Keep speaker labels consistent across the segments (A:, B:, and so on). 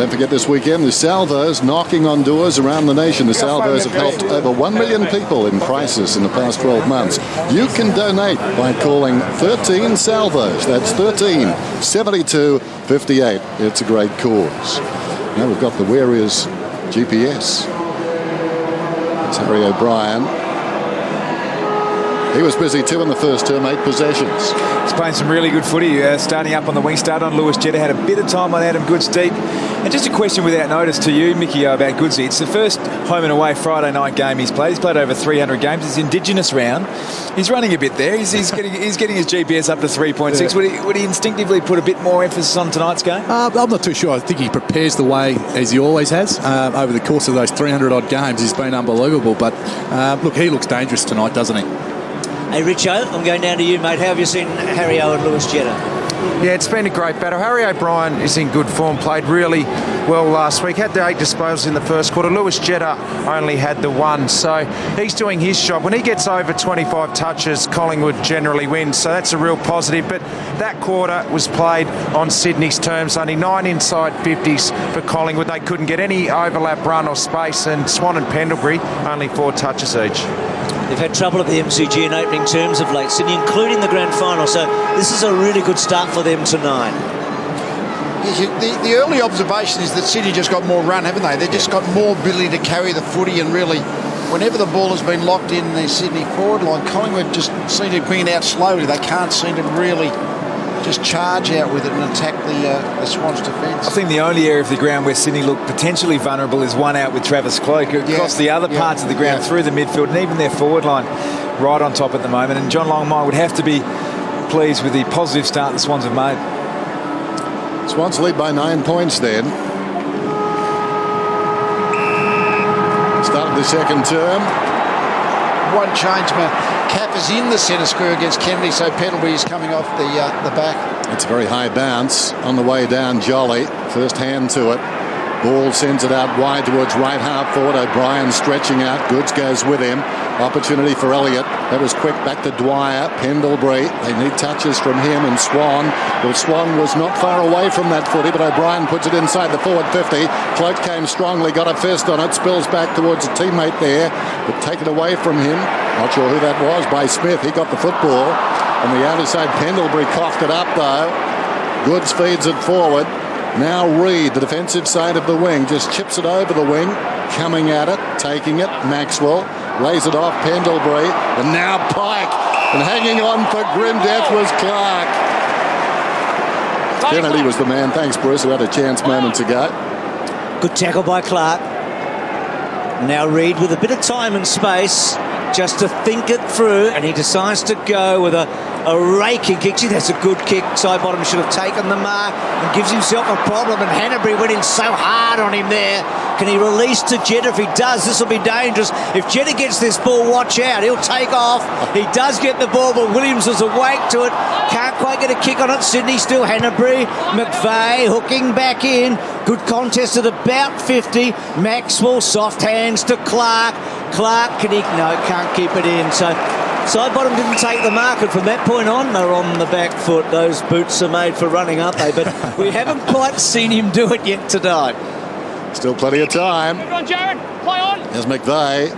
A: Don't forget this weekend, the Salvos knocking on doors around the nation. The Salvos have helped over 1 million people in crisis in the past 12 months. You can donate by calling 13 Salvos. That's 13 72 58. It's a great cause. Now we've got the Where Is GPS. It's Harry O'Brien. He was busy too in the first term, 8 possessions.
B: He's playing some really good footy, starting up on the wing, start on Lewis Jetta, had a bit of time on Adam Goods deep. And just a question without notice to you, Mickey, about Goodsy. It's the first home and away Friday night game he's played. He's played over 300 games. It's Indigenous round. He's running a bit there. He's getting his GPS up to 3.6. Yeah. Would he instinctively put a bit more emphasis on tonight's game?
C: I'm not too sure. I think he prepares the way as he always has. Over the course of those 300-odd games, he's been unbelievable. But, look, he looks dangerous tonight, doesn't he?
D: Hey, Richo, I'm going down to you, mate. How have you seen Harry O and Lewis Jetta?
E: Yeah, it's been a great battle. Harry O'Brien is in good form, played really well last week, had the 8 disposals in the first quarter. Lewis Jetta only had the 1, so he's doing his job. When he gets over 25 touches, Collingwood generally wins, so that's a real positive. But that quarter was played on Sydney's terms, only 9 inside 50s for Collingwood. They couldn't get any overlap run or space, and Swan and Pendlebury only 4 touches each.
D: They've had trouble at the MCG in opening terms of late, Sydney, including the grand final, so this is a really good start for them tonight.
F: The early observation is that Sydney just got more run, haven't they? They've just got more ability to carry the footy, and really, whenever the ball has been locked in the Sydney forward line, Collingwood just seem to bring it out slowly. They can't seem to really just charge out with it and attack the Swans' defence.
B: I think the only area of the ground where Sydney look potentially vulnerable is one out with Travis Cloak. Across the other parts of the ground, through the midfield, and even their forward line right on top at the moment. And John Longmire would have to be pleased with the positive start the Swans have made.
A: Swans lead by 9 points then. Started the second term.
F: One change, Cap is in the centre square against Kennedy, so Pendlebury is coming off the back.
A: It's a very high bounce on the way down. Jolly, first hand to it. Ball sends it out wide towards right half forward. O'Brien stretching out. Goods goes with him. Opportunity for Elliott. That was quick back to Dwyer. Pendlebury. They need touches from him and Swan. Well, Swan was not far away from that footy, but O'Brien puts it inside the forward 50. Cloak came strongly, got a fist on it, spills back towards a teammate there, but taken away from him. Not sure who that was, by Smith. He got the football. On the outer side, Pendlebury coughed it up though. Goods feeds it forward. Now Reid, the defensive side of the wing, just chips it over the wing, coming at it, taking it. Maxwell lays it off Pendlebury, and now Pike, and hanging on for grim death was Clark. Kennedy was the man, thanks Bruce, who had a chance moments ago.
D: Good tackle by Clark. Now Reid with a bit of time and space just to think it through, and he decides to go with a raking kick. Gee, that's a good kick. Sidebottom should have taken the mark and gives himself a problem, and Hanbury went in so hard on him there. Can he release to Jetta? If he does, this will be dangerous. If Jetta gets this ball, watch out. He'll take off. He does get the ball, but Williams is awake to it. Can't quite get a kick on it. Sydney still Hanbury. McVeigh hooking back in. Good contest at about 50. Maxwell, soft hands to Clark. Clark, can he? No, can't keep it in. So Sidebottom didn't take the mark, and from that point on, they're on the back foot. Those boots are made for running, aren't they? But we haven't quite seen him do it yet tonight.
A: Still plenty of time.
G: Come on, Jared, play on.
A: As McVeigh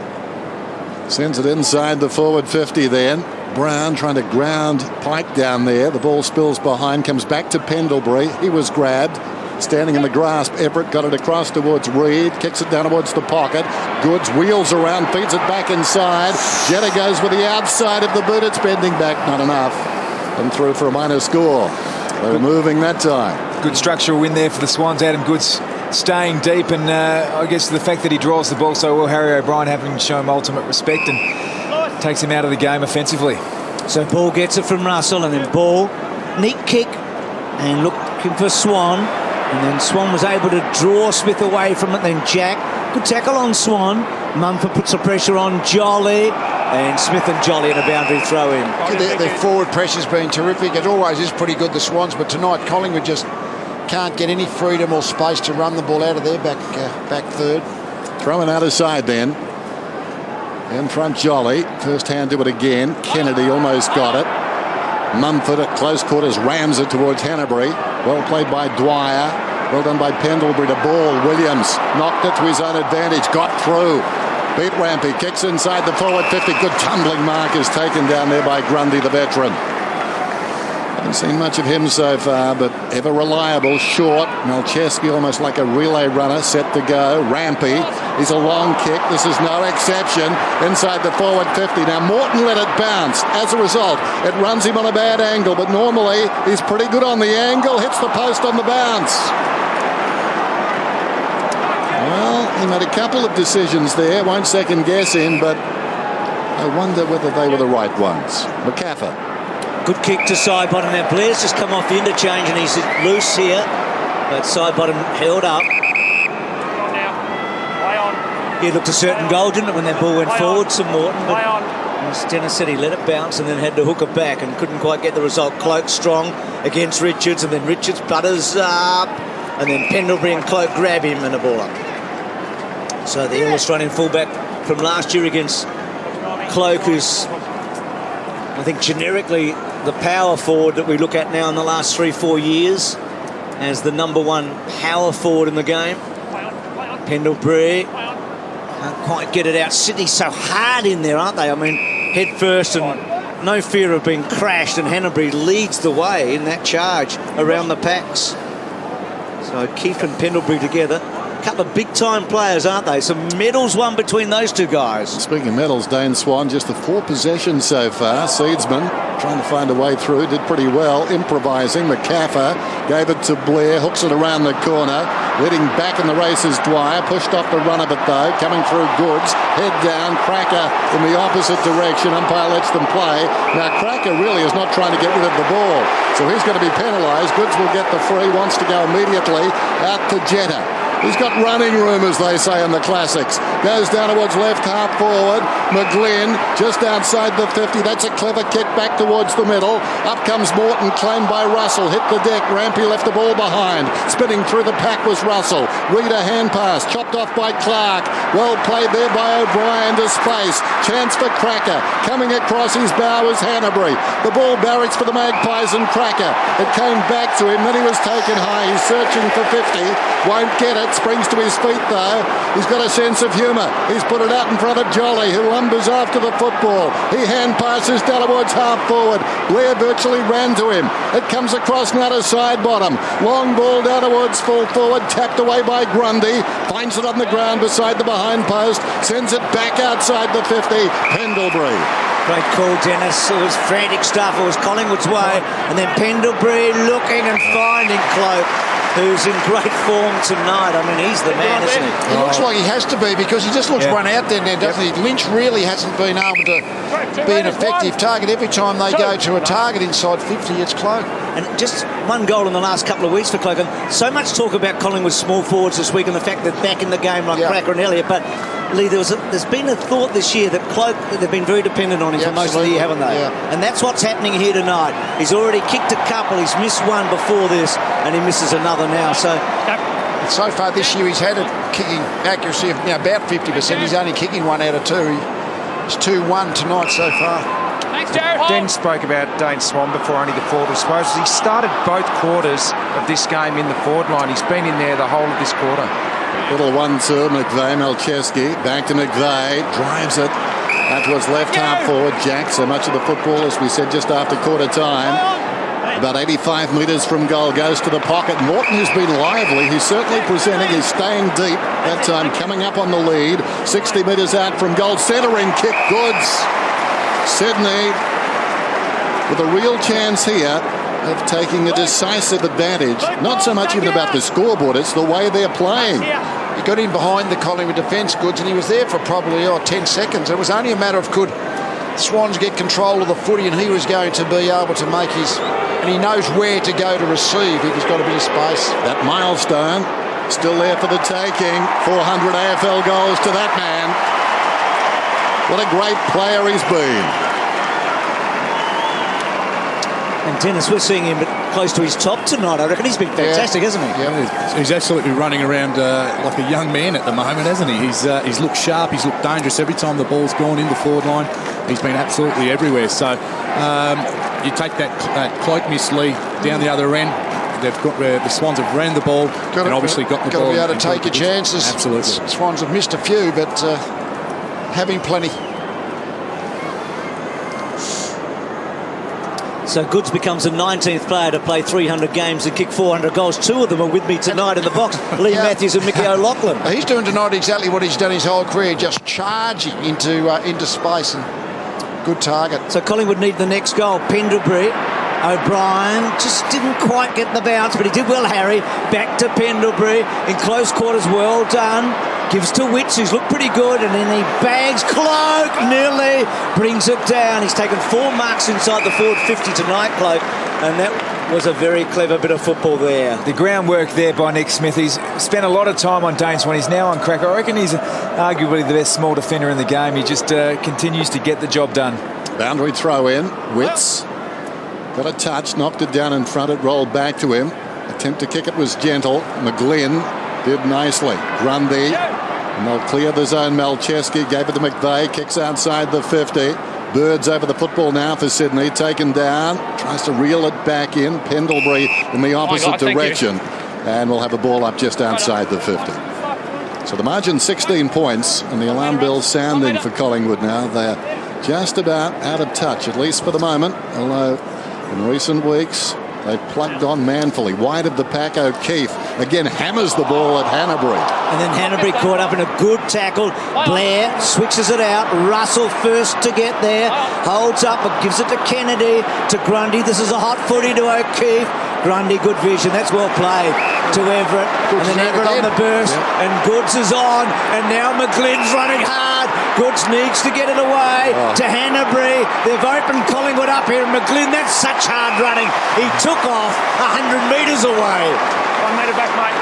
A: sends it inside the forward 50 then. Brown trying to ground Pike down there. The ball spills behind, comes back to Pendlebury. He was grabbed. Standing in the grasp, Everett got it across towards Reid, kicks it down towards the pocket. Goods wheels around, feeds it back inside. Jetta goes with the outside of the boot. It's bending back, not enough. And through for a minor score. They were moving that time.
B: Good structural win there for the Swans. Adam Goods staying deep, and I guess the fact that he draws the ball so well, Harry O'Brien having to show him ultimate respect and takes him out of the game offensively.
D: So Ball gets it from Russell, and then Ball, neat kick, and looking for Swan. And then Swan was able to draw Smith away from it. Then Jack, good tackle on Swan. Mumford puts the pressure on Jolly. And Smith and Jolly in a boundary throw in.
F: Their forward pressure's been terrific. It always is pretty good, the Swans. But tonight, Collingwood just can't get any freedom or space to run the ball out of their back third.
A: Throwing out aside then. In front Jolly. First hand to it again. Kennedy almost got it. Mumford at close quarters rams it towards Hanbury. Well played by Dwyer. Well done by Pendlebury to Ball. Williams knocked it to his own advantage. Got through. Beat Rampy. Kicks inside the forward 50. Good tumbling mark is taken down there by Grundy, the veteran. Haven't seen much of him so far, but ever reliable. Short. Malcheski almost like a relay runner, set to go. Rampy. He's a long kick. This is no exception. Inside the forward 50. Now Morton let it bounce. As a result, it runs him on a bad angle, but normally he's pretty good on the angle. Hits the post on the bounce. Well, he made a couple of decisions there. Won't second guess him, but I wonder whether they were the right ones. McCaffer.
D: Good kick to side bottom. Now Blair's just come off the interchange and he's loose here. But side bottom held up. He looked a certain goal, didn't it, when that ball went forward to Morton. But as Dennis said, he let it bounce and then had to hook it back and couldn't quite get the result. Cloak strong against Richards, and then Richards butters up, and then Pendlebury and Cloak grab him and the ball up. So the Australian fullback from last year against Cloak, who's, I think, generically the power forward that we look at now in the last 3-4 years as the #1 power forward in the game. Pendlebury can't quite get it out. Sydney's so hard in there, aren't they? I mean, head first and no fear of being crashed, and Hanbury leads the way in that charge around the packs. So Keith and Pendlebury together. A couple of big-time players, aren't they? Some medals won between those two guys.
A: Speaking of medals, Dane Swan, just the 4 possessions so far. Seedsman trying to find a way through, did pretty well, improvising. McCaffer gave it to Blair, hooks it around the corner. Leading back in the race is Dwyer, pushed off the run of it though, coming through Goods, head down, Cracker in the opposite direction. Umpire lets them play. Now Cracker really is not trying to get rid of the ball, so he's going to be penalised. Goods will get the free, wants to go immediately out to Jetta. He's got running room, as they say in the classics. Goes down towards left half forward. McGlynn just outside the 50. That's a clever kick back towards the middle. Up comes Morton, claimed by Russell. Hit the deck. Rampy left the ball behind. Spinning through the pack was Russell. Reader hand pass. Chopped off by Clark. Well played there by O'Brien to space. Chance for Cracker. Coming across his bow was Hanbury. The ball barracks for the Magpies and Cracker. It came back to him. Then he was taken high. He's searching for 50. Won't get it. Springs to his feet though. He's got a sense of humour. He's put it out in front of Jolly, who lumbers after the football. He hand passes down towards half forward. Blair virtually ran to him. It comes across now to side bottom. Long ball down towards full forward. Tapped away by Grundy. Finds it on the ground beside the behind post. Sends it back outside the 50. Pendlebury.
D: Great call, Dennis. It was frantic stuff. It was Collingwood's way. And then Pendlebury looking and finding Cloak, who's in great form tonight. I mean, he's the man, isn't he?
F: He looks like he has to be, because he just looks run out there now, doesn't he? Lynch really hasn't been able to be an effective target. Every time they go to a target inside 50, it's Cloak.
D: And just one goal in the last couple of weeks for Cloak. And so much talk about Collingwood's small forwards this week and the fact that back in the game like Cracker and Elliott. But Lee, there's been a thought this year that Cloak, they've been very dependent on him for most of the year, haven't they?
F: Yeah.
D: And that's what's happening here tonight. He's already kicked a couple. He's missed one before this, and he misses another now. So
F: far this year, he's had a kicking accuracy of about 50%. He's only kicking 1 out of 2. It's 2-1 tonight so far.
G: Thanks, Jared.
E: Den spoke about Dane Swan before, only the forward disposals. He started both quarters of this game in the forward line. He's been in there the whole of this quarter.
A: Little 1-2, McVeigh, Malcheski, back to McVeigh, drives it out towards left half forward. Jack, so much of the football, as we said, just after quarter time. About 85 metres from goal, goes to the pocket. Morton has been lively. He's certainly presenting. He's staying deep that time, coming up on the lead. 60 metres out from goal. Centering kick, Goods. Sydney with a real chance here of taking a decisive advantage. Not so much even about the scoreboard, it's the way they're playing.
F: He got in behind the Collingwood defence, Goods, and he was there for probably 10 seconds. It was only a matter of could Swans get control of the footy, and he was going to be able to make his... And he knows where to go to receive if he's got a bit of space.
A: That milestone still there for the taking. 400 AFL goals to that man. What a great player he's been.
D: And Dennis, we're seeing him close to his top tonight. I reckon he's been fantastic, hasn't he?
C: Yeah, he's absolutely running around like a young man at the moment, hasn't he? He's looked sharp, he's looked dangerous every time the ball's gone in the forward line. He's been absolutely everywhere. So you take that Cloak miss, Lee, down the other end. the Swans have ran the ball and obviously got the ball.
F: Got to be able to take your chances.
C: Absolutely.
F: Swans have missed a few, but having plenty.
D: So Goods becomes the 19th player to play 300 games and kick 400 goals. 2 of them are with me tonight in the box. Lee Matthews and Mickey O'Loughlin.
F: He's doing tonight exactly what he's done his whole career, just charging into space, and good target.
D: So Collingwood need the next goal. Pendlebury. O'Brien just didn't quite get the bounce, but he did well, Harry. Back to Pendlebury in close quarters. Well done. Gives to Witts, who's looked pretty good, and then he bags Cloak, nearly brings it down. He's taken 4 marks inside the forward 50 tonight, Cloak, and that was a very clever bit of football there.
B: The groundwork there by Nick Smith. He's spent a lot of time on Dane Swan. He's now on crack. I reckon he's arguably the best small defender in the game. He just continues to get the job done. Boundary
A: throw in. Witts got a touch, knocked it down in front. It rolled back to him. Attempt to kick it was gentle. McGlynn did nicely. Grundy, and they'll clear the zone. Malcheski gave it to McVeigh. Kicks outside the 50. Birds over the football now for Sydney. Taken down. Tries to reel it back in. Pendlebury in the opposite direction. And we'll have a ball up just outside the 50. So the margin 16 points. And the alarm bell's sounding for Collingwood now. They're just about out of touch, at least for the moment. Although in recent weeks, they've plugged on manfully. Wide of the pack, O'Keefe again hammers the ball at Hanbury.
D: And then Hanbury caught up in a good tackle. Blair switches it out. Russell first to get there. Holds up but gives it to Kennedy, to Grundy. This is a hot footy to O'Keefe. Grundy, good vision. That's well played to Everett. And then Everett on the burst. Yep. And Goods is on. And now McGlynn's running hard. Goods needs to get it away to Hanbury. They've opened Collingwood up here. And McGlynn, that's such hard running. He took off 100 metres away.
G: 1 metre back, mate.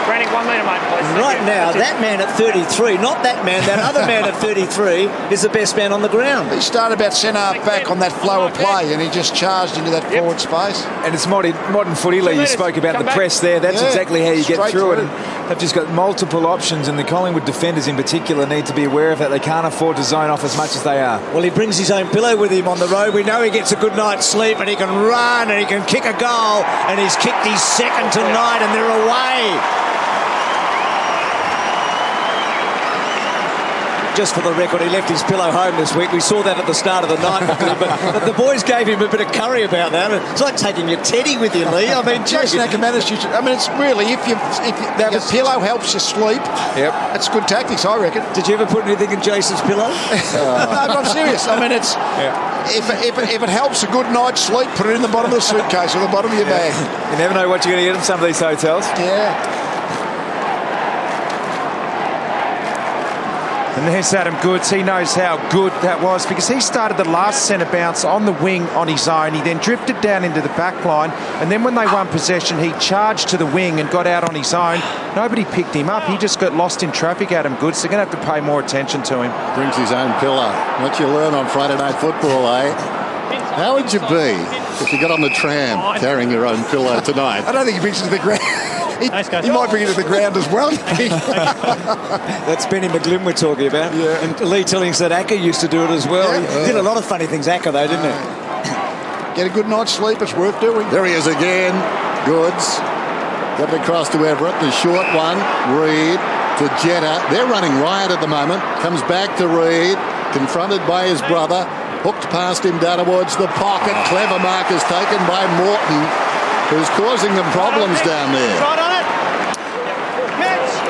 G: Granny, 1 metre, mate, please.
D: Right now, that man at 33, not that man, that other man at 33 is the best man on the ground.
F: He started about centre back on that flow of play, and he just charged into that forward space.
B: And it's modern footy, Lee. You spoke about the press there. That's exactly how you get through it. And they've just got multiple options, and the Collingwood defenders in particular need to be aware of that. They can't afford to zone off as much as they are.
D: Well, he brings his own pillow with him on the road. We know he gets a good night's sleep, and he can run, and he can kick a goal, and he's kicked his second tonight, and they're away. Just for the record, he left his pillow home this week. We saw that at the start of the night, but the boys gave him a bit of curry about that. It's like taking your teddy with you, Lee. I mean,
F: Jason Ackermanis, it's really, if the pillow helps you sleep, it's good tactics, I reckon.
D: Did you ever put anything in Jason's pillow?
F: No, I'm serious. I mean, it's if it helps a good night's sleep, put it in the bottom of the suitcase or the bottom of your bag.
B: You never know what you're going to get in some of these hotels.
F: Yeah.
E: And there's Adam Goods. He knows how good that was because he started the last centre bounce on the wing on his own. He then drifted down into the back line, and then when they won possession, he charged to the wing and got out on his own. Nobody picked him up. He just got lost in traffic, Adam Goods. They're going to have to pay more attention to him.
A: Brings his own pillow. What you learn on Friday Night Football, eh? How would you be if you got on the tram carrying your own pillow tonight?
F: I don't think he brings it to the ground. He might bring it to the ground as well.
D: That's Benny McGlynn we're talking about.
F: Yeah.
D: And Lee telling us that Acker used to do it as well. He did a lot of funny things, Acker, though, didn't he?
F: Get a good night's sleep. It's worth doing.
A: There he is again. Goods. Got it across to Everett. The short one. Reid to Jetta. They're running riot at the moment. Comes back to Reid. Confronted by his brother. Hooked past him down towards the pocket. Clever mark is taken by Morton, who's causing them problems down there.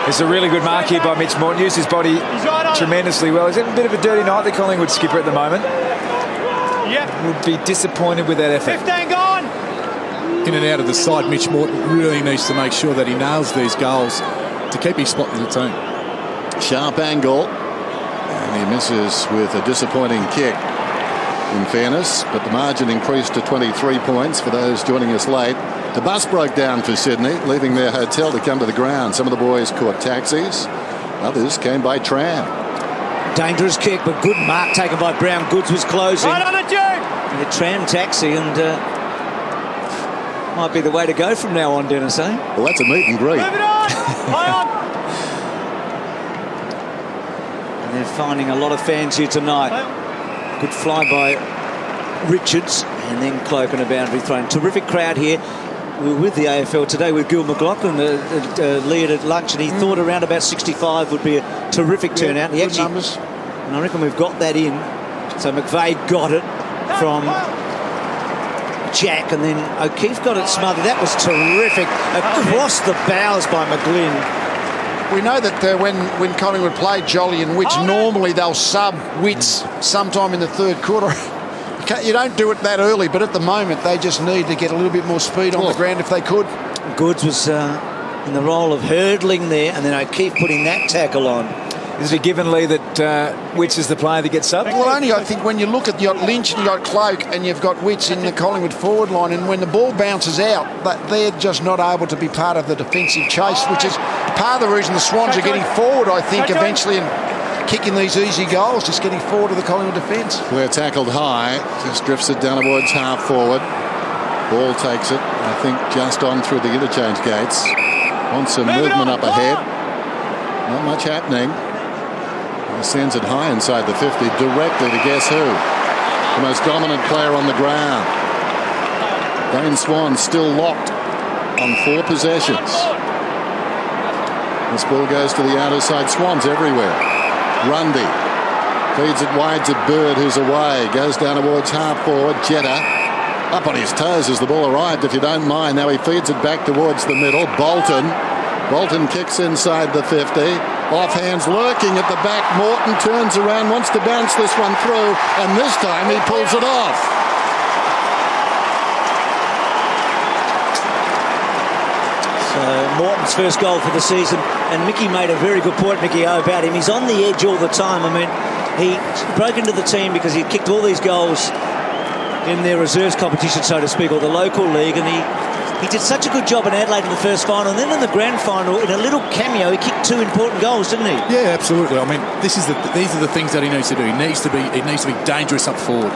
B: It's a really good mark here by Mitch Morton. Used his body tremendously well. He's having a bit of a dirty night, the Collingwood skipper, at the moment. Would be disappointed with that effort.
G: 15 gone.
C: In and out of the side, Mitch Morton really needs to make sure that he nails these goals to keep his spot in the team.
A: Sharp angle. And he misses with a disappointing kick, in fairness, but the margin increased to 23 points for those joining us late. The bus broke down for Sydney, leaving their hotel to come to the ground. Some of the boys caught taxis. Others came by tram.
D: Dangerous kick, but good mark taken by Brown. Goods was closing.
G: Right on it, Duke!
D: The tram taxi, and might be the way to go from now on, Dennis, eh?
A: Well, that's a meet and greet.
G: Move it on! High on!
D: And they're finding a lot of fans here tonight. Good fly by Richards, and then Cloak and a boundary thrown. Terrific crowd here. We were with the AFL today with Gil McLaughlin, lead at lunch, and he thought around about 65 would be a terrific turnout. He actually,
F: numbers.
D: And I reckon we've got that in. So McVeigh got it from Jack, and then O'Keefe got it smothered. That was terrific. Across the bows by McGlynn.
F: We know that when Collingwood played Jolly and Witts, normally they'll sub Witts sometime in the third quarter. You don't do it that early, but at the moment they just need to get a little bit more speed on the ground if they could.
D: Goods was in the role of hurdling there, and then O'Keefe putting that tackle on.
B: Is it a given, Lee, that Witts is the player that gets subbed?
F: Well, only I think when you look at, you've got Lynch and you've got Cloak and you've got Witts in the Collingwood forward line, and when the ball bounces out, they're just not able to be part of the defensive chase, which is part of the reason the Swans are getting forward, I think, eventually, and kicking these easy goals, just getting forward to the Collingwood defence.
A: We're tackled high, just drifts it down towards half forward. Ball takes it, I think, just on through the interchange gates. Wants some movement up ahead. Not much happening. He sends it high inside the 50, directly to guess who? The most dominant player on the ground. Dane Swans still locked on 4 possessions. This ball goes to the outer side. Swans everywhere. Grundy feeds it wide to Bird, who's away. Goes down towards half forward. Jetta up on his toes as the ball arrived, if you don't mind. Now he feeds it back towards the middle. Bolton kicks inside the 50. Offhands lurking at the back. Morton turns around, wants to bounce this one through, and this time he pulls it off.
D: So Morton's first goal for the season, and Mickey made a very good point, Mickey O, about him. He's on the edge all the time. I mean, he broke into the team because he kicked all these goals in their reserves competition, so to speak, or the local league, and he did such a good job in Adelaide in the first final, and then in the grand final, in a little cameo, he kicked 2 important goals, didn't he?
C: Yeah, absolutely. I mean, these are the things that he needs to do. He needs to be dangerous up forward.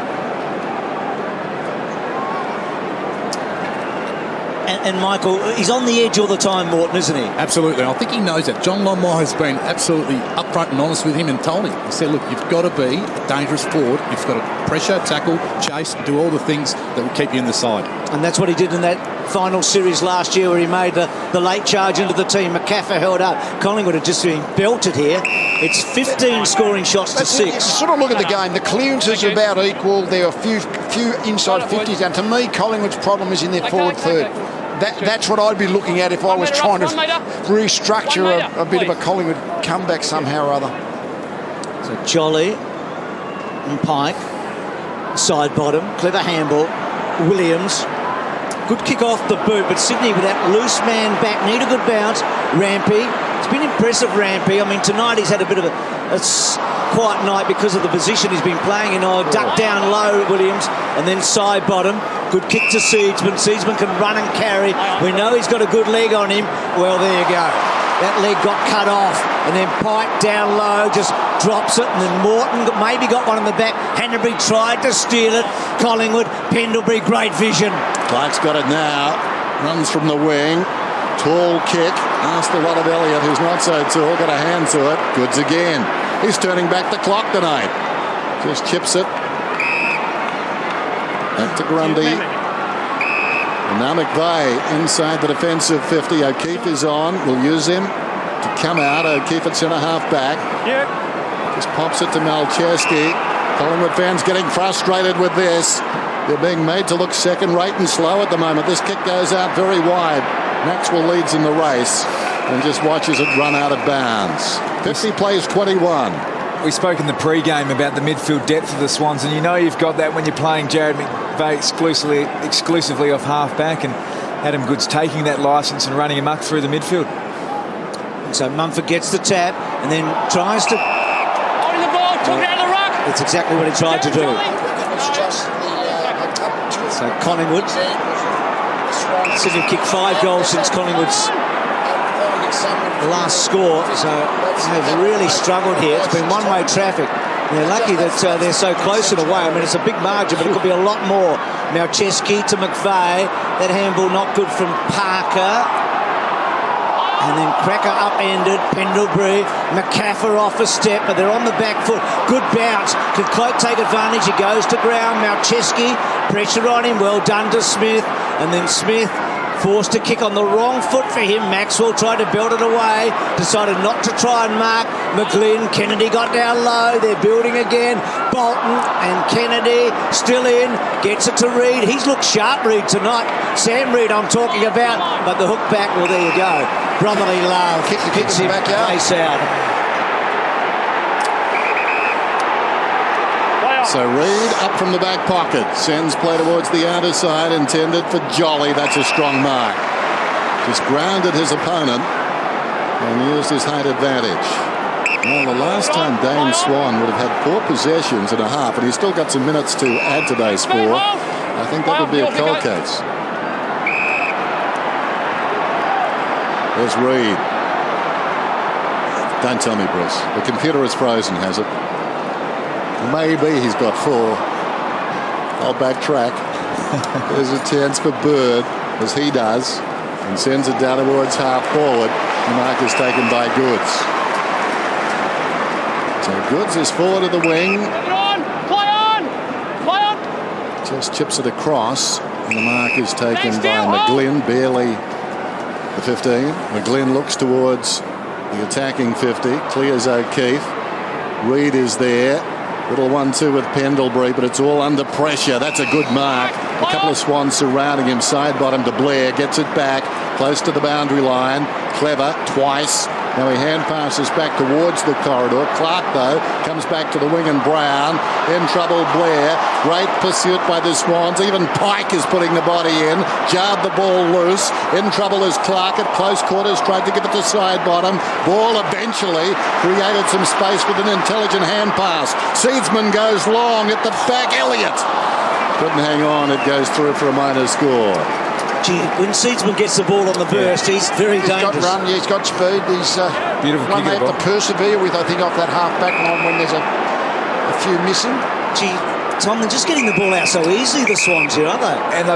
D: And Michael, he's on the edge all the time, Morton, isn't he?
C: Absolutely. I think he knows that. John Longmire has been absolutely upfront and honest with him and told him. He said, look, you've got to be a dangerous forward. You've got to pressure, tackle, chase, do all the things that will keep you in the side.
D: And that's what he did in that final series last year, where he made the late charge into the team. McCaffer held up. Collingwood had just been belted here. It's 15 scoring shots to 6.
F: Sort of look at the game. The clearances are about equal. There are a few inside 50s. And to me, Collingwood's problem is in their forward third. That's what I'd be looking at if I was trying to restructure a bit of a Collingwood comeback somehow or other.
D: So Jolly and Pike, side bottom, clever handball. Williams, good kick off the boot, but Sydney with that loose man back, need a good bounce. Rampy, it's been impressive, Rampy. I mean, tonight he's had a bit of a quiet night because of the position he's been playing in. Duck down low, Williams, and then side bottom. Good kick to Seedsman. Seedsman can run and carry. We know he's got a good leg on him. Well, there you go. That leg got cut off, and then Pike down low, just drops it, and then Morton maybe got one in the back. Hanbury tried to steal it. Collingwood, Pendlebury, great vision.
A: Clark's got it now. Runs from the wing. Tall kick. Ask the lot of Elliott, who's not so tall, got a hand to it. Goods again. He's turning back the clock tonight. Just chips it. Back to Grundy. And now McVeigh inside the defensive 50. O'Keefe is on. We'll use him to come out. O'Keefe at centre half back. Just pops it to Malcheski. Collingwood fans getting frustrated with this. They're being made to look second rate and slow at the moment. This kick goes out very wide. Maxwell leads in the race and just watches it run out of bounds. 50 plays 21.
B: We spoke in the pre-game about the midfield depth of the Swans, and you know you've got that when you're playing Jared McVeigh exclusively off half-back, and Adam Goods taking that licence and running amok through the midfield.
D: So Mumford gets the tap and then tries to...
G: Holding the ball, took it out of the ruck.
D: That's exactly what he tried to do. So Collingwood... Sydney have kicked 5 goals since Collingwood's last score, so they've really struggled here. It's been one-way traffic. They're lucky that they're so close in a way. I mean, it's a big margin, but it could be a lot more. Malcheski to McVeigh. That handball not good from Parker. And then Cracker upended. Pendlebury. McCaffer off a step, but they're on the back foot. Good bounce. Can Cloak take advantage? He goes to ground. Malcheski. Pressure on him. Well done to Smith. And then Smith Forced to kick on the wrong foot for him. Maxwell tried to belt it away. Decided not to try and mark McGlynn. Kennedy got down low. They're building again. Bolton and Kennedy still in. Gets it to Reid. He's looked sharp, Reid, tonight. Sam Reid I'm talking about. But the hook back, well, there you go. Brotherly love. Kicks him face out.
A: So Reid up from the back pocket, sends play towards the outer side, intended for Jolly. That's a strong mark. Just grounded his opponent and used his height advantage. Well, the last time Dane Swan would have had 4 possessions and a half, and he's still got some minutes to add today's score. I think that would be a cold case. There's Reid. Don't tell me, Bruce. The computer is frozen, has it? Maybe he's got 4. I'll backtrack. There's a chance for Bird, as he does, and sends it down towards half forward. The mark is taken by Goods. So Goods is forward of the wing.
G: Play on!
A: Just chips it across, and the mark is taken by McGlynn, barely the 15. McGlynn looks towards the attacking 50, clears O'Keefe. Reid is there. Little 1-2 with Pendlebury, but it's all under pressure. That's a good mark. A couple of Swans surrounding him. Side bottom to Blair. Gets it back. Close to the boundary line. Clever. Twice. Now he hand passes back towards the corridor. Clark, though, comes back to the wing and Brown. In trouble, Blair. Great pursuit by the Swans. Even Pike is putting the body in. Jarred the ball loose. In trouble is Clark at close quarters. Tried to give it to side bottom. Ball eventually created some space with an intelligent hand pass. Seedsman goes long at the back. Elliott couldn't hang on. It goes through for a minor score.
D: Gee, when Seedsman gets the ball on the burst, he's very dangerous.
F: He's got run, he's got speed. He's
B: beautiful
F: one they have to persevere with, I think, off that half-back line when there's a few missing.
D: Gee, Tom, they're just getting the ball out so easily, the Swans here, aren't they?
B: And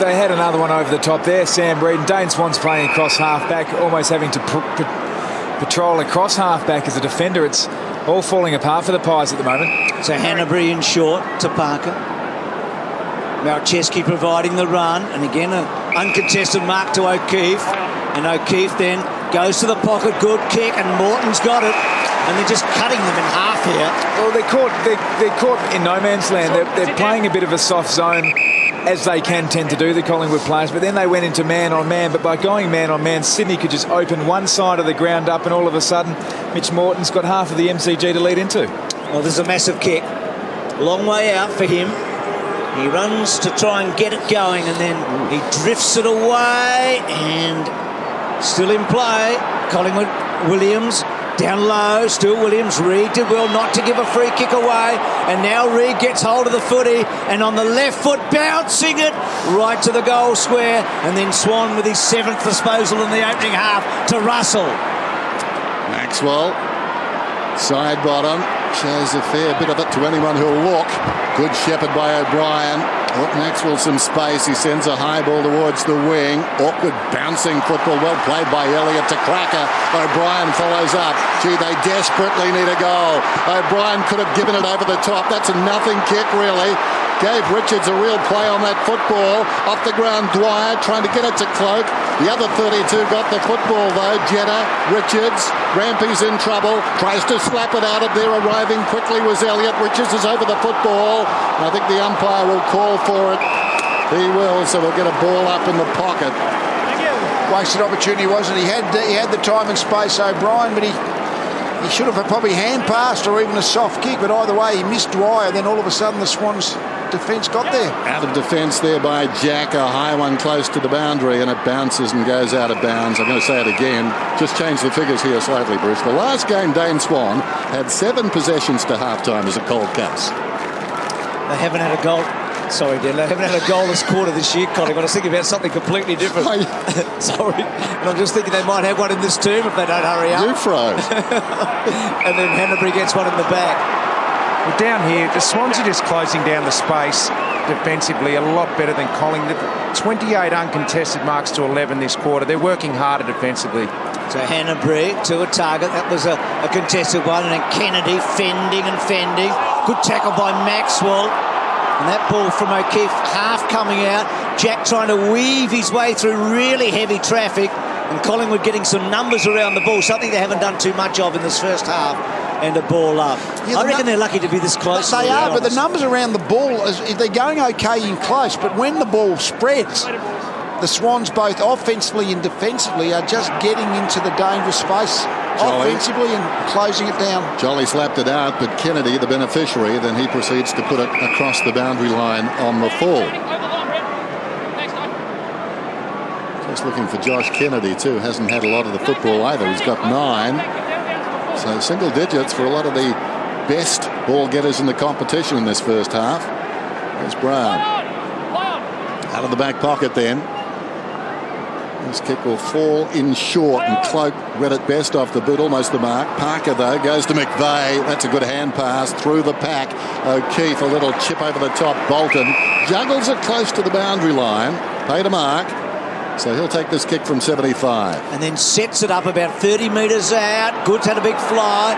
B: they had another one over the top there. Sam Reid and Dane Swan's playing across half-back, almost having to patrol across half-back as a defender. It's all falling apart for the Pies at the moment.
D: So Hanbury in short to Parker. Malcheski providing the run, and again an uncontested mark to O'Keefe, and O'Keefe then goes to the pocket, good kick, and Morton's got it, and they're just cutting them in half here.
B: Well, they're caught in no man's land. They're playing a bit of a soft zone, as they can tend to do, the Collingwood players, but then they went into man on man, but by going man on man, Sydney could just open one side of the ground up, and all of a sudden Mitch Morton's got half of the MCG to lead into.
D: Well, there's a massive kick, long way out for him. He runs to try and get it going, and then he drifts it away, and still in play. Collingwood, Williams down low, still Williams. Reid did well not to give a free kick away, and now Reid gets hold of the footy, and on the left foot bouncing it right to the goal square, and then Swan with his 7th disposal in the opening half to Russell.
A: Maxwell, side bottom, shows a fair bit of it to anyone who'll look. Good shepherd by O'Brien. Maxwell some space. He sends a high ball towards the wing. Awkward bouncing football. Well played by Elliott to Cracker. O'Brien follows up. Gee, they desperately need a goal. O'Brien could have given it over the top. That's a nothing kick, really. Gave Richards a real play on that football. Off the ground, Dwyer trying to get it to Cloak. The other 32 got the football, though. Jetta, Richards, Rampy's in trouble. Tries to slap it out of there. Arriving quickly was Elliott. Richards is over the football. I think the umpire will call for it. He will, so we'll get a ball up in the pocket.
F: Wasted opportunity, wasn't he? He had the time and space, O'Brien, but he should have probably hand passed or even a soft kick, but either way he missed Dwyer. Then all of a sudden the Swans defence got there.
A: Out of defence there by Jack, a high one close to the boundary, and it bounces and goes out of bounds. I'm going to say it again, just change the figures here slightly, Bruce. The last game, Dane Swan had 7 possessions to half-time as a cold case.
D: They haven't had a goal. Sorry, Dan. They haven't had a goalless quarter this year, Collingwood. I was thinking about something completely different. Sorry. And I'm just thinking they might have one in this term if they don't hurry up.
A: You froze.
D: And then Hanbury gets one in the back.
E: Well, down here, the Swans are just closing down the space defensively a lot better than Collingwood. 28 uncontested marks to 11 this quarter. They're working harder defensively.
D: So Hanbury to a target. That was a contested one. And then Kennedy fending and fending. Good tackle by Maxwell. And that ball from O'Keefe half coming out. Jack trying to weave his way through really heavy traffic, and Collingwood getting some numbers around the ball, something they haven't done too much of in this first half, and a ball up.
F: Yeah,
D: I reckon they're lucky to be this close.
F: They are, but the numbers around the ball, they're going okay in close, but when the ball spreads, the Swans, both offensively and defensively, are just getting into the dangerous space offensively and closing it down.
A: Jolly slapped it out, but Kennedy, the beneficiary, then he proceeds to put it across the boundary line on the full. Just looking for Josh Kennedy too. Hasn't had a lot of the football either. He's got 9. So single digits for a lot of the best ball getters in the competition in this first half. There's Brown. Out of the back pocket then. This kick will fall in short, and Cloak read it best off the boot, almost the mark. Parker, though, goes to McVeigh. That's a good hand pass through the pack. O'Keefe, a little chip over the top. Bolton juggles it close to the boundary line. Paid a mark. So he'll take this kick from 75.
D: And then sets it up about 30 metres out. Goods had a big fly.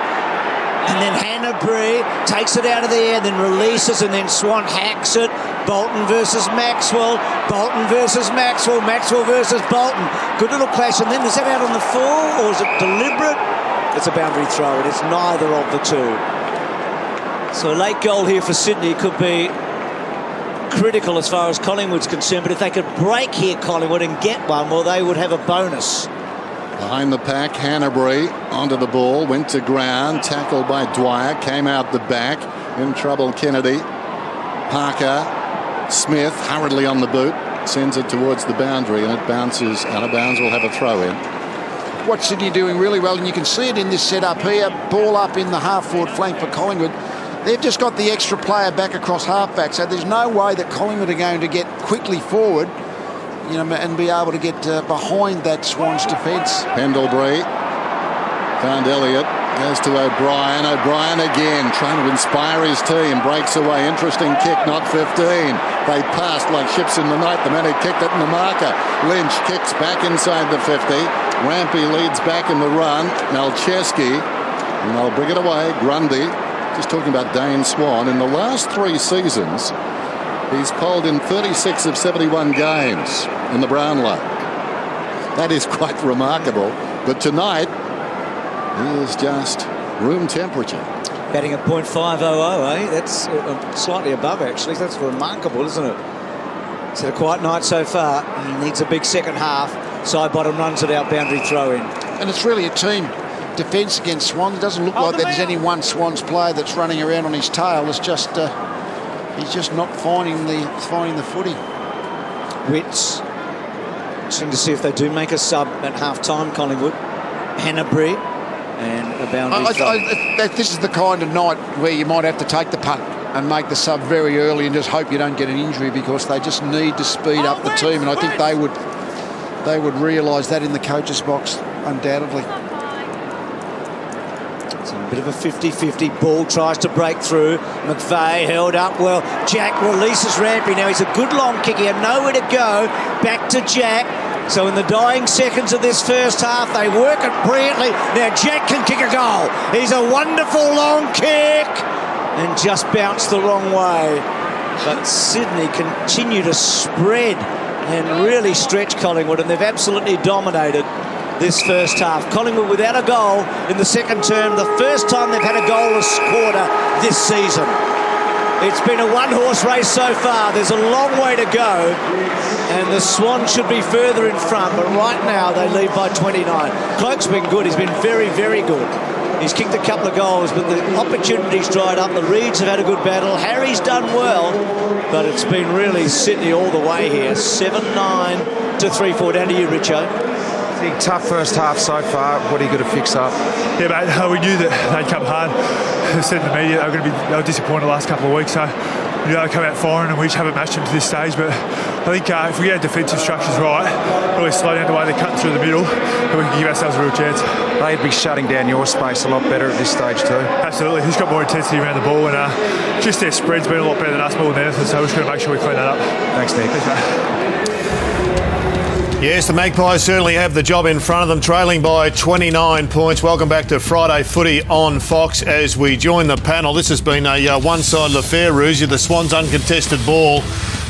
D: And then Hanbury takes it out of the air, then releases, and then Swan hacks it. Bolton versus Maxwell. Bolton versus Maxwell. Maxwell versus Bolton. Good little clash. And then is that out on the full, or is it deliberate? It's a boundary throw. It is neither of the two. So a late goal here for Sydney could be critical as far as Collingwood's concerned. But if they could break here, Collingwood, and get one, well, they would have a bonus.
A: Behind the pack, Hanbury onto the ball, went to ground, tackled by Dwyer, came out the back, in trouble Kennedy. Parker, Smith hurriedly on the boot, sends it towards the boundary, and it bounces out of bounds. Will have a throw in.
F: What Sydney doing really well, and you can see it in this setup here, ball up in the half-forward flank for Collingwood. They've just got the extra player back across half-back, so there's no way that Collingwood are going to get quickly forward, you know, and be able to get behind that Swans defence.
A: Pendlebury found Elliott, goes to O'Brien. O'Brien again trying to inspire his team, breaks away. Interesting kick, not 15. They passed like ships in the night. The man who kicked it in the marker. Lynch kicks back inside the 50. Rampy leads back in the run. Malcheski, and they'll bring it away. Grundy, just talking about Dane Swan. In the last 3 seasons, he's polled in 36 of 71 games in the Brownlow. That is quite remarkable. But tonight, he is just room temperature.
D: Batting at .500, eh? That's slightly above, actually. That's remarkable, isn't it? It's had a quiet night so far. He needs a big second half. Side bottom runs it out, boundary throw in.
F: And it's really a team defence against Swans. It doesn't look like there's any one Swans player that's running around on his tail. It's just he's just not finding the footy.
D: Wits. Interesting to see if they do make a sub at half-time, Collingwood. Hanbury and a boundary throw.
F: This is the kind of night where you might have to take the punt and make the sub very early and just hope you don't get an injury, because they just need to speed up the team, and I think they would realise that in the coach's box, undoubtedly.
D: It's a bit of a 50-50. Ball tries to break through. McVeigh held up well. Jack releases Rampy. Now he's a good long kick. He had nowhere to go. Back to Jack. So in the dying seconds of this first half, they work it brilliantly. Now Jack can kick a goal. He's a wonderful long kick, and just bounced the wrong way. But Sydney continue to spread and really stretch Collingwood, and they've absolutely dominated this first half. Collingwood without a goal in the second term, the first time they've had a goalless quarter this season. It's been a one-horse race so far. There's a long way to go, and the Swans should be further in front, but right now they lead by 29. Cloak's been good. He's been very, very good. He's kicked a couple of goals, but the opportunities dried up. The Reeds have had a good battle. Harry's done well, but it's been really Sydney all the way here. 7-9 to 3-4. Down to you, Richo.
E: Tough first half so far. What are you going to fix up?
H: Yeah, mate, we knew that they'd come hard. They said in the media they were disappointed the last couple of weeks, so we knew they'd come out firing, and we just haven't matched them to this stage. But I think if we get our defensive structures right, really slow down the way they cut through the middle, then we can give ourselves a real chance.
E: They'd be shutting down your space a lot better at this stage too.
H: Absolutely. He's got more intensity around the ball, and just their spread's been a lot better than us more than anything, so we're just going to make sure we clean that up.
E: Thanks, Nick.
H: Thanks, mate.
I: Yes, the Magpies certainly have the job in front of them, trailing by 29 points. Welcome back to Friday Footy on Fox as we join the panel. This has been a one-sided affair, Roosie. The Swans' uncontested ball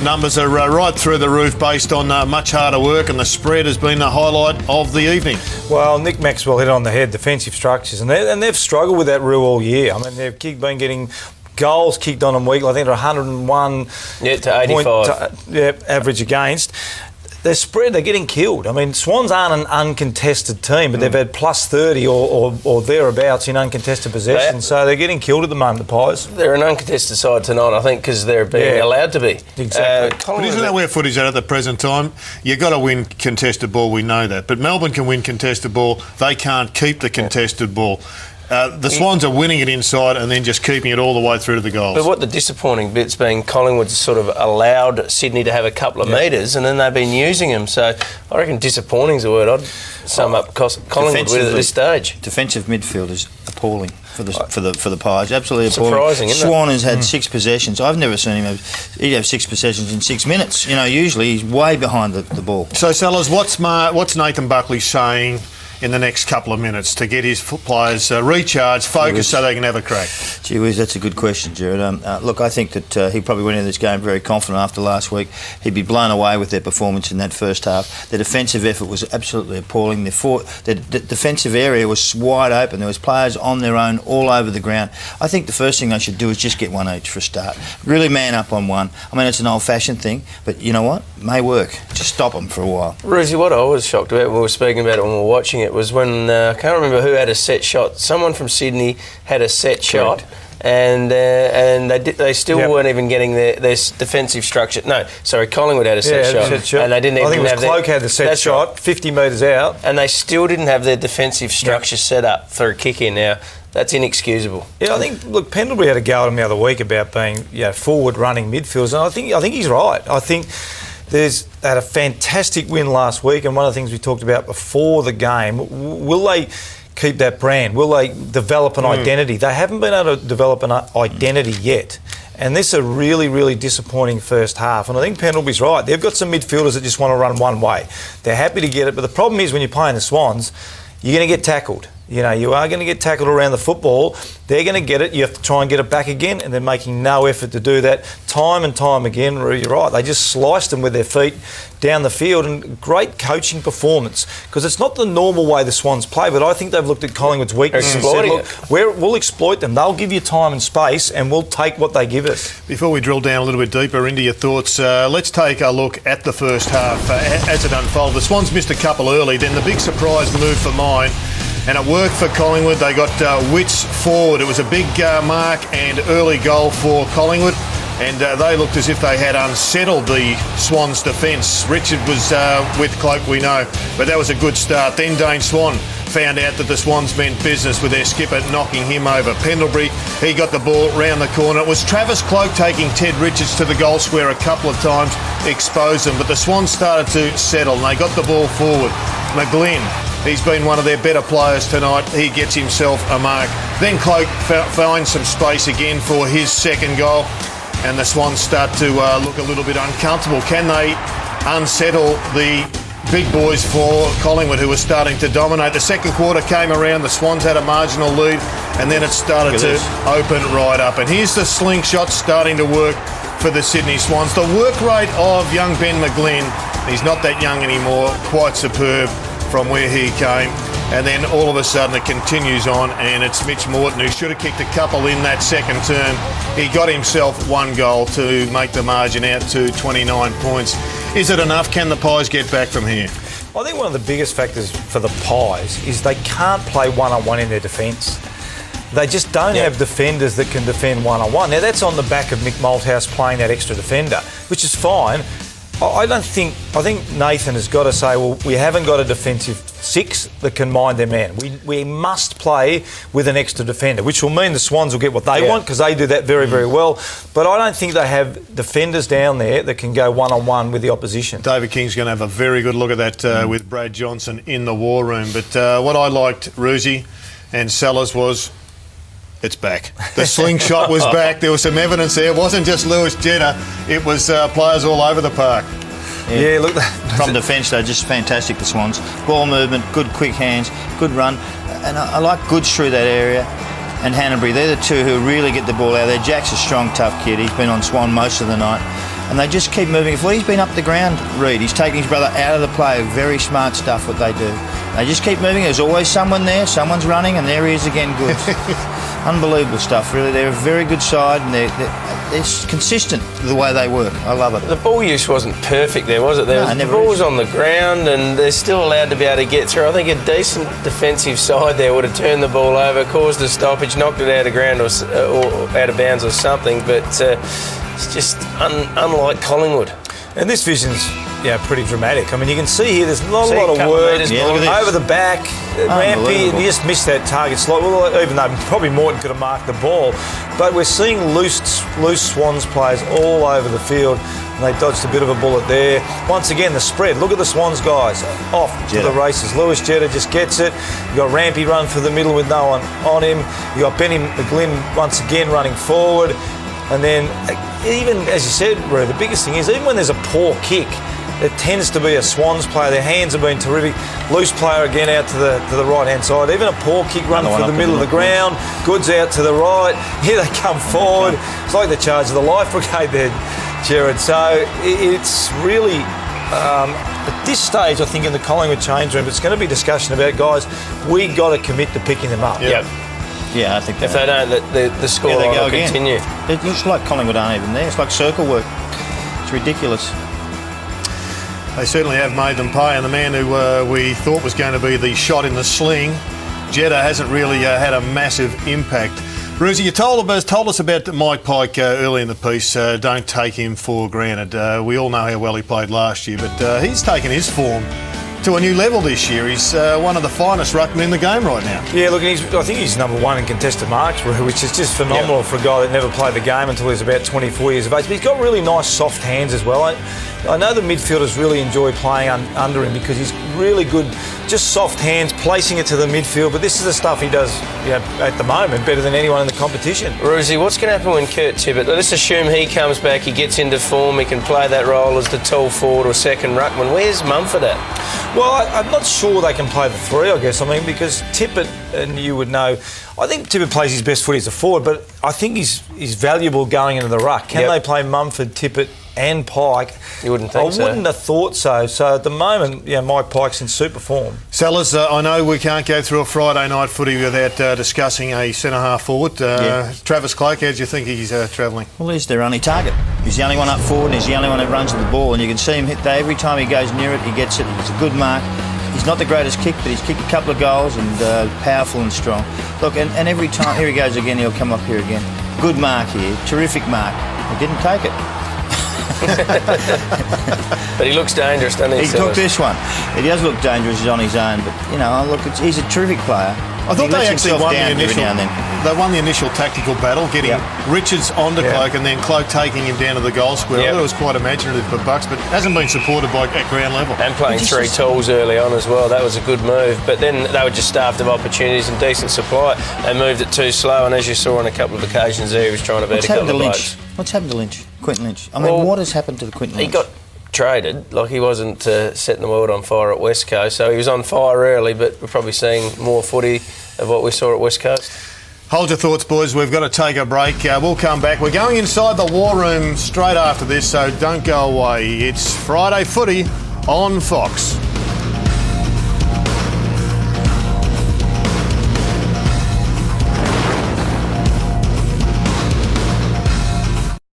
I: numbers are right through the roof based on much harder work, and the spread has been the highlight of the evening.
J: Well, Nick Maxwell hit on the head, defensive structures, and they've struggled with that rule all year. I mean, they've been getting goals kicked on them weekly. I think they're 101
K: to 85
J: average against. They're spread, they're getting killed. I mean, Swans aren't an uncontested team, but they've had plus 30 or thereabouts in uncontested possession, so they're getting killed at the moment, the Pies.
K: They're an uncontested side tonight, I think, because they're being allowed to be.
J: Exactly.
I: But isn't that where footy's at the present time? You've got to win contested ball, we know that. But Melbourne can win contested ball. They can't keep the contested ball. The Swans are winning it inside and then just keeping it all the way through to the goals.
K: But what the disappointing bit's been, Collingwood's sort of allowed Sydney to have a couple of metres and then they've been using them. So I reckon disappointing is the word I'd sum up Collingwood with at this stage.
L: Defensive midfield is appalling for the Pies. Absolutely appalling.
K: Surprising, isn't it?
L: Swan has had 6 possessions. I've never seen him have 6 possessions in 6 minutes. You know, usually he's way behind the ball.
I: So, Sellers, what's Nathan Buckley saying in the next couple of minutes to get his players recharged, focused, so they can have a crack?
L: Gee whiz, that's a good question, Jared. Look, I think that he probably went into this game very confident after last week. He'd be blown away with their performance in that first half. The defensive effort was absolutely appalling. The defensive area was wide open. There was players on their own all over the ground. I think the first thing they should do is just get one each for a start. Really man up on one. I mean, it's an old-fashioned thing, but you know what? It may work. Just stop them for a while.
K: Rosie, what I was shocked about when we were speaking about it when we were watching it was when, I can't remember who had a set shot. Someone from Sydney had a set shot. And they still weren't even getting their defensive structure. No, sorry, Collingwood had a set shot. And they didn't even have
J: Cloak had the set shot, 50 metres out.
K: And they still didn't have their defensive structure set up for a kick in now. That's inexcusable.
J: Yeah, I think, look, Pendlebury had a go at him the other week about being forward running midfielders, and I think he's right. I think they had a fantastic win last week, and one of the things we talked about before the game, will they keep that brand? Will they develop an identity? They haven't been able to develop an identity yet. And this is a really, really disappointing first half. And I think Pendlebury's right. They've got some midfielders that just want to run one way. They're happy to get it, but the problem is when you're playing the Swans, you're going to get tackled. You know, you are going to get tackled around the football. They're going to get it. You have to try and get it back again, and they're making no effort to do that time and time again. You're right. They just sliced them with their feet down the field, and great coaching performance, because it's not the normal way the Swans play, but I think they've looked at Collingwood's weaknesses and said, look, we'll exploit them. They'll give you time and space, and we'll take what they give us.
I: Before we drill down a little bit deeper into your thoughts, let's take a look at the first half as it unfolded. The Swans missed a couple early, then the big surprise move for mine. And it worked for Collingwood. They got Witts forward. It was a big mark and early goal for Collingwood. And they looked as if they had unsettled the Swans' defence. Richard was with Cloak, we know, but that was a good start. Then Dane Swan found out that the Swans meant business with their skipper knocking him over. Pendlebury, he got the ball round the corner. It was Travis Cloak taking Ted Richards to the goal square a couple of times, exposed them, but the Swans started to settle and they got the ball forward. McGlynn, he's been one of their better players tonight. He gets himself a mark. Then Cloak finds some space again for his second goal, and the Swans start to look a little bit uncomfortable. Can they unsettle the big boys for Collingwood, who were starting to dominate? The second quarter came around, the Swans had a marginal lead, and then it started to open right up. And here's the slingshot starting to work for the Sydney Swans. The work rate of young Ben McGlynn, he's not that young anymore, quite superb from where he came. And then all of a sudden it continues on, and it's Mitch Morton, who should have kicked a couple in that second term. He got himself one goal to make the margin out to 29 points. Is it enough? Can the Pies get back from here?
J: I think one of the biggest factors for the Pies is they can't play one-on-one in their defence. They just don't have defenders that can defend one-on-one. Now, that's on the back of Mick Malthouse playing that extra defender, which is fine. I think Nathan has got to say, well, we haven't got a defensive six that can mind their man. We must play with an extra defender, which will mean the Swans will get what they want, because they do that very, very well. But I don't think they have defenders down there that can go one-on-one with the opposition.
I: David King's going to have a very good look at that with Brad Johnson in the war room. But what I liked, Roosie and Sellers, was it's back. The slingshot was back. There was some evidence there. It wasn't just Lewis Jetta. It was players all over the park.
J: Yeah, look.
L: From defence, though, just fantastic, the Swans. Ball movement, good quick hands, good run. And I like Goods through that area. And Hanbury, they're the two who really get the ball out there. Jack's a strong, tough kid. He's been on Swan most of the night. And they just keep moving. If he's been up the ground, Reid, he's taking his brother out of the play. Very smart stuff what they do. They just keep moving. There's always someone there. Someone's running, and there he is again, Goods. Unbelievable stuff, really. They're a very good side, and they're consistent the way they work. I love it.
K: The ball use wasn't perfect there, was it? The ball was on the ground, and they're still allowed to be able to get through. I think a decent defensive side there would have turned the ball over, caused a stoppage, knocked it out of ground or out of bounds or something, but it's just unlike Collingwood.
J: And this vision's pretty dramatic. I mean, you can see here there's not a lot of work over the back. Rampy, and he just missed that target slot. Well, even though probably Morton could have marked the ball, but we're seeing loose Swans players all over the field, and they dodged a bit of a bullet there. Once again, the spread. Look at the Swans guys off to the races. Lewis Jetta just gets it. You got Rampy run for the middle with no one on him. You got Benny McGlynn once again running forward, and then even as you said, Roo, the biggest thing is even when there's a poor kick, it tends to be a Swans player. Their hands have been terrific. Loose player again out to the right-hand side. Even a poor kick running for the middle of the ground. Goods out to the right. Here they come forward. It's like the charge of the Life Brigade there, Jared. So it's really, at this stage, I think in the Collingwood change room, it's going to be discussion about, guys, we got to commit to picking them up.
K: Yep.
L: Yeah, I think
K: if they don't, the scoreline will continue.
L: It looks like Collingwood aren't even there. It's like circle work. It's ridiculous.
I: They certainly have made them pay, and the man who we thought was going to be the shot in the sling, Jetta, hasn't really had a massive impact. Rosie, you told us about Mike Pike early in the piece. Don't take him for granted. We all know how well he played last year, but he's taken his form to a new level this year. He's one of the finest ruckmen in the game right now.
J: Yeah, look, I think he's number one in contested marks, which is just phenomenal for a guy that never played the game until he was about 24 years of age. But he's got really nice soft hands as well. I know the midfielders really enjoy playing under him because he's really good, just soft hands, placing it to the midfield. But this is the stuff he does at the moment better than anyone in the competition.
K: Rosie, what's going to happen when Kurt Tippett, let's assume he comes back, he gets into form, he can play that role as the tall forward or second ruckman. Where's Mumford at?
J: Well, I'm not sure they can play the three, I guess. I mean, because Tippett, and you would know, I think Tippett plays his best footy as a forward, but I think he's valuable going into the ruck. Can they play Mumford, Tippett and Pike?
K: You wouldn't think so.
J: I wouldn't have thought so. So at the moment, Mike Pike's in super form.
I: Sellers, I know we can't go through a Friday night footy without discussing a centre-half forward. Travis Cloke, how do you think he's travelling?
L: Well, he's their only target. He's the only one up forward and he's the only one who runs the ball, and you can see him hit that every time he goes near it, he gets it. It's a good mark. He's not the greatest kick, but he's kicked a couple of goals and powerful and strong. Look, and every time, here he goes again, he'll come up here again. Good mark here, terrific mark. He didn't take it.
K: But he looks dangerous, doesn't he?
L: He took this one. He does look dangerous. He's on his own, but look, he's a terrific player.
I: I thought they actually won the initial. They won the initial tactical battle, getting Richards onto Cloke and then Cloke taking him down to the goal square. I thought it was quite imaginative for Bucks, but hasn't been supported at ground level.
K: And playing three tools early on as well. That was a good move. But then they were just starved of opportunities and decent supply. They moved it too slow, and as you saw on a couple of occasions there, he was trying to beat a couple of blokes.
L: What's happened to Lynch? Quinton Lynch. I mean, what has happened to the Quinton Lynch?
K: He got traded. Like, he wasn't setting the world on fire at West Coast, so he was on fire early, but we're probably seeing more footy of what we saw at West Coast.
I: Hold your thoughts, boys. We've got to take a break. We'll come back. We're going inside the war room straight after this, so don't go away. It's Friday Footy on Fox.